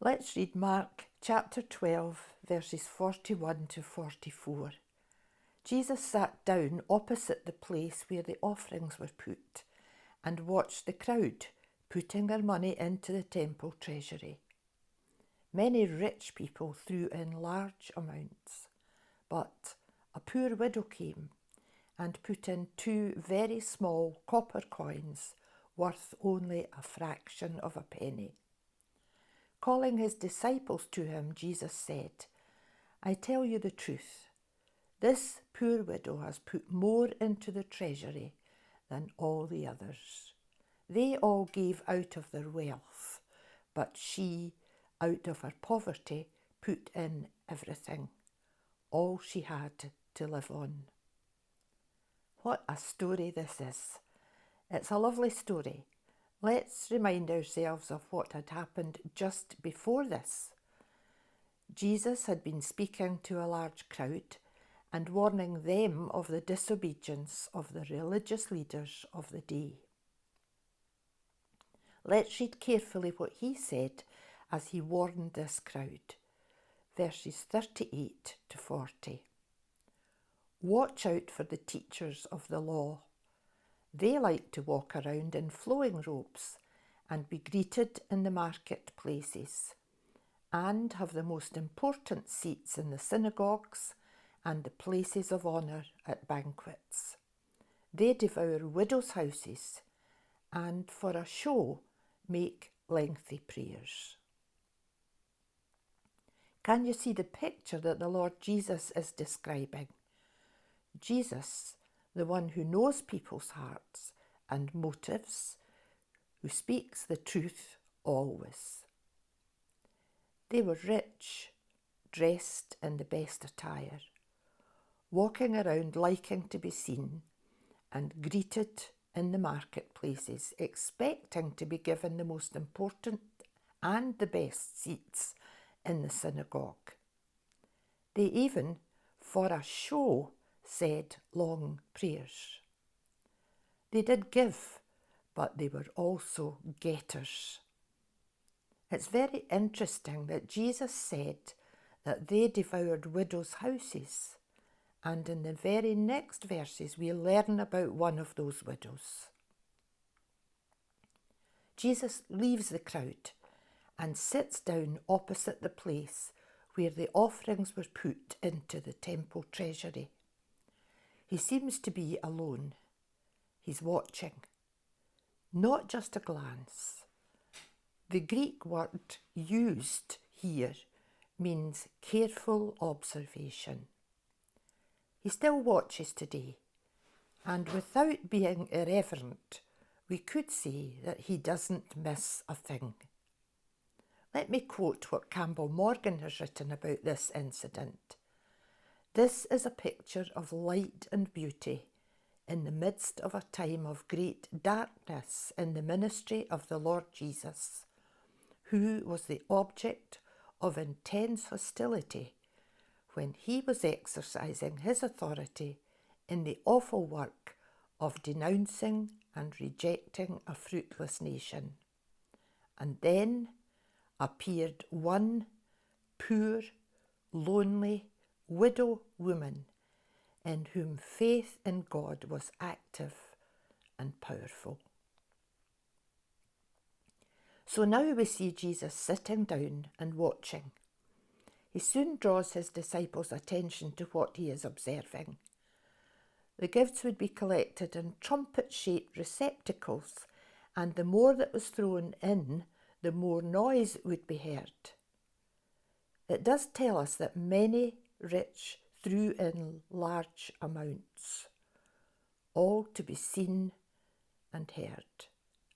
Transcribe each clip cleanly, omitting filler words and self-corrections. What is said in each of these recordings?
Let's read Mark chapter 12, verses 41 to 44. Jesus sat down opposite the place where the offerings were put and watched the crowd putting their money into the temple treasury. Many rich people threw in large amounts, but a poor widow came and put in 2 very small copper coins worth only a fraction of a penny. Calling his disciples to him, Jesus said, "I tell you the truth, this poor widow has put more into the treasury than all the others. They all gave out of their wealth, but she, out of her poverty, put in everything, all she had to live on." What a story this is. It's a lovely story. Let's remind ourselves of what had happened just before this. Jesus had been speaking to a large crowd and warning them of the disobedience of the religious leaders of the day. Let's read carefully what he said as he warned this crowd. Verses 38 to 40. "Watch out for the teachers of the law. They like to walk around in flowing robes and be greeted in the marketplaces, and have the most important seats in the synagogues and the places of honour at banquets. They devour widows' houses and, for a show, make lengthy prayers." Can you see the picture that the Lord Jesus is describing? Jesus, the one who knows people's hearts and motives, who speaks the truth always. They were rich, dressed in the best attire, walking around liking to be seen and greeted in the marketplaces, expecting to be given the most important and the best seats in the synagogue. They even, for a show, said long prayers. They did give, but they were also getters. It's very interesting that Jesus said that they devoured widows' houses, and in the very next verses we learn about one of those widows. Jesus leaves the crowd and sits down opposite the place where the offerings were put into the temple treasury. He seems to be alone. He's watching. Not just a glance. The Greek word used here means careful observation. He still watches today, and without being irreverent, we could say that he doesn't miss a thing. Let me quote what Campbell Morgan has written about this incident. "This is a picture of light and beauty in the midst of a time of great darkness in the ministry of the Lord Jesus, who was the object of intense hostility when he was exercising his authority in the awful work of denouncing and rejecting a fruitless nation. And then appeared one poor, lonely, widow woman in whom faith in God was active and powerful." So now we see Jesus sitting down and watching. He soon draws his disciples' attention to what he is observing. The gifts would be collected in trumpet-shaped receptacles, and the more that was thrown in, the more noise would be heard. It does tell us that many rich threw in large amounts, all to be seen and heard.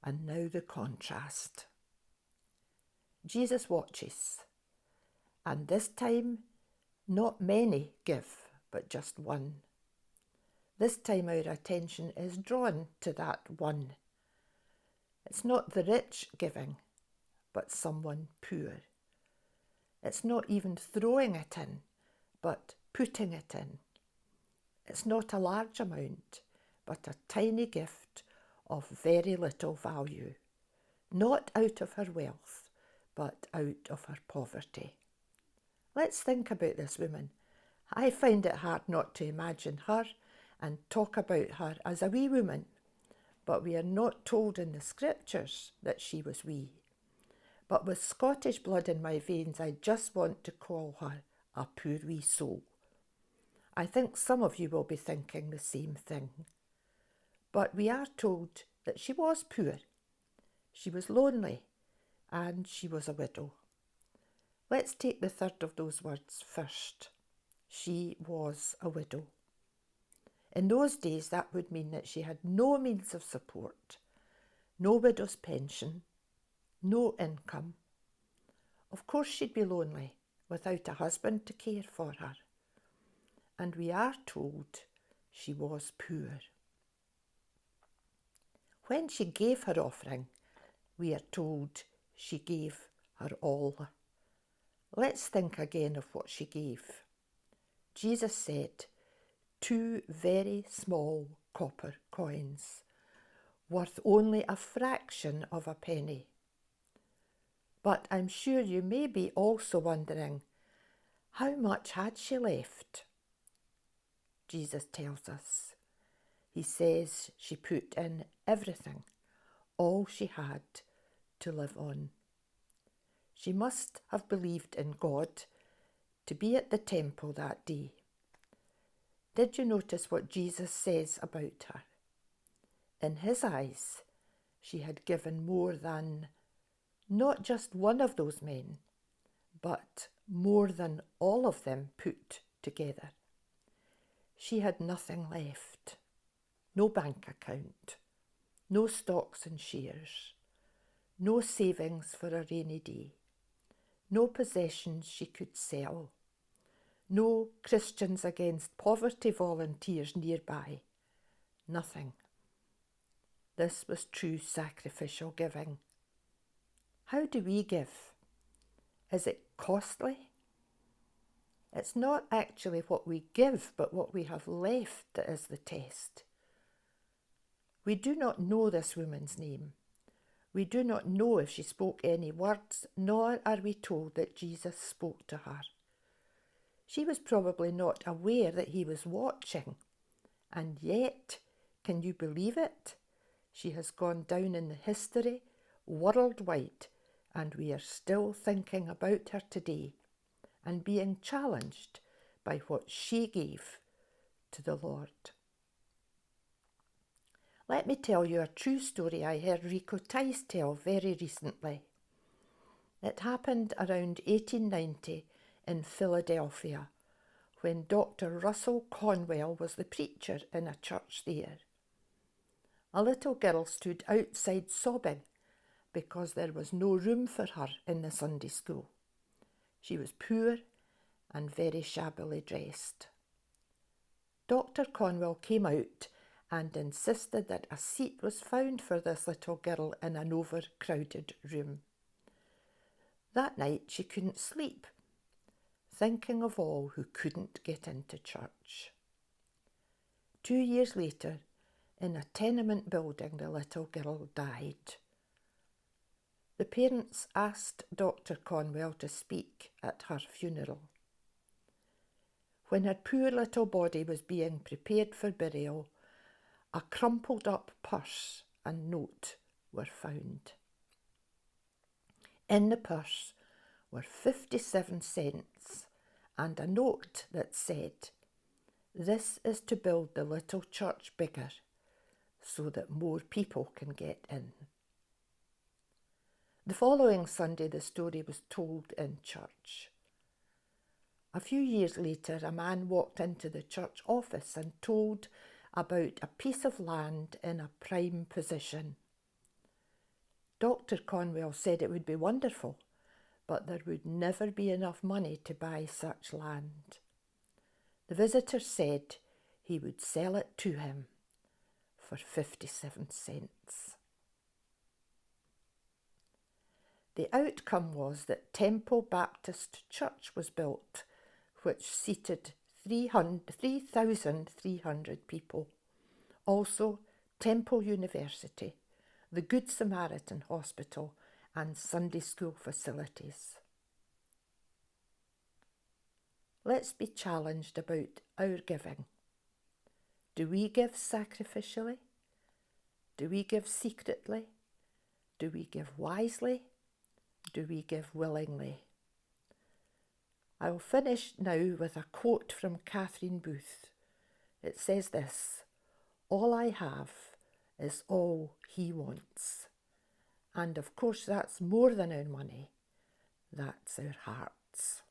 And now the contrast. Jesus watches, and this time not many give, but just one. This time our attention is drawn to that one. It's not the rich giving, but someone poor. It's not even throwing it in, but putting it in. It's not a large amount, but a tiny gift of very little value, not out of her wealth, but out of her poverty. Let's think about this woman. I find it hard not to imagine her and talk about her as a wee woman, but we are not told in the scriptures that she was wee. But with Scottish blood in my veins, I just want to call her a poor wee soul. I think some of you will be thinking the same thing. But we are told that she was poor, she was lonely, and she was a widow. Let's take the third of those words first. She was a widow. In those days, that would mean that she had no means of support, no widow's pension, no income. Of course, she'd be lonely without a husband to care for her. And we are told she was poor. When she gave her offering, we are told she gave her all. Let's think again of what she gave. Jesus said, 2 very small copper coins, worth only a fraction of a penny. But I'm sure you may be also wondering, how much had she left? Jesus tells us. He says she put in everything, all she had to live on. She must have believed in God to be at the temple that day. Did you notice what Jesus says about her? In his eyes, she had given more than not just one of those men, but more than all of them put together. She had nothing left, no bank account, no stocks and shares, no savings for a rainy day, no possessions she could sell, no Christians Against Poverty volunteers nearby, nothing. This was true sacrificial giving. How do we give? Is it costly? It's not actually what we give, but what we have left that is the test. We do not know this woman's name. We do not know if she spoke any words, nor are we told that Jesus spoke to her. She was probably not aware that he was watching. And yet, can you believe it? She has gone down in the history worldwide, and we are still thinking about her today and being challenged by what she gave to the Lord. Let me tell you a true story I heard Rico Tice tell very recently. It happened around 1890 in Philadelphia, when Dr. Russell Conwell was the preacher in a church there. A little girl stood outside sobbing because there was no room for her in the Sunday school. She was poor and very shabbily dressed. Dr. Conwell came out and insisted that a seat was found for this little girl in an overcrowded room. That night she couldn't sleep, thinking of all who couldn't get into church. 2 years later, in a tenement building, the little girl died. The parents asked Dr. Conwell to speak at her funeral. When her poor little body was being prepared for burial, a crumpled up purse and note were found. In the purse were 57 cents and a note that said, "This is to build the little church bigger so that more people can get in." The following Sunday, the story was told in church. A few years later, a man walked into the church office and told about a piece of land in a prime position. Dr. Conwell said it would be wonderful, but there would never be enough money to buy such land. The visitor said he would sell it to him for 57 cents. The outcome was that Temple Baptist Church was built, which seated 3,300 people. Also, Temple University, the Good Samaritan Hospital, and Sunday school facilities. Let's be challenged about our giving. Do we give sacrificially? Do we give secretly? Do we give wisely? Do we give willingly? I'll finish now with a quote from Catherine Booth. It says this: "All I have is all he wants." And of course that's more than our money, that's our hearts.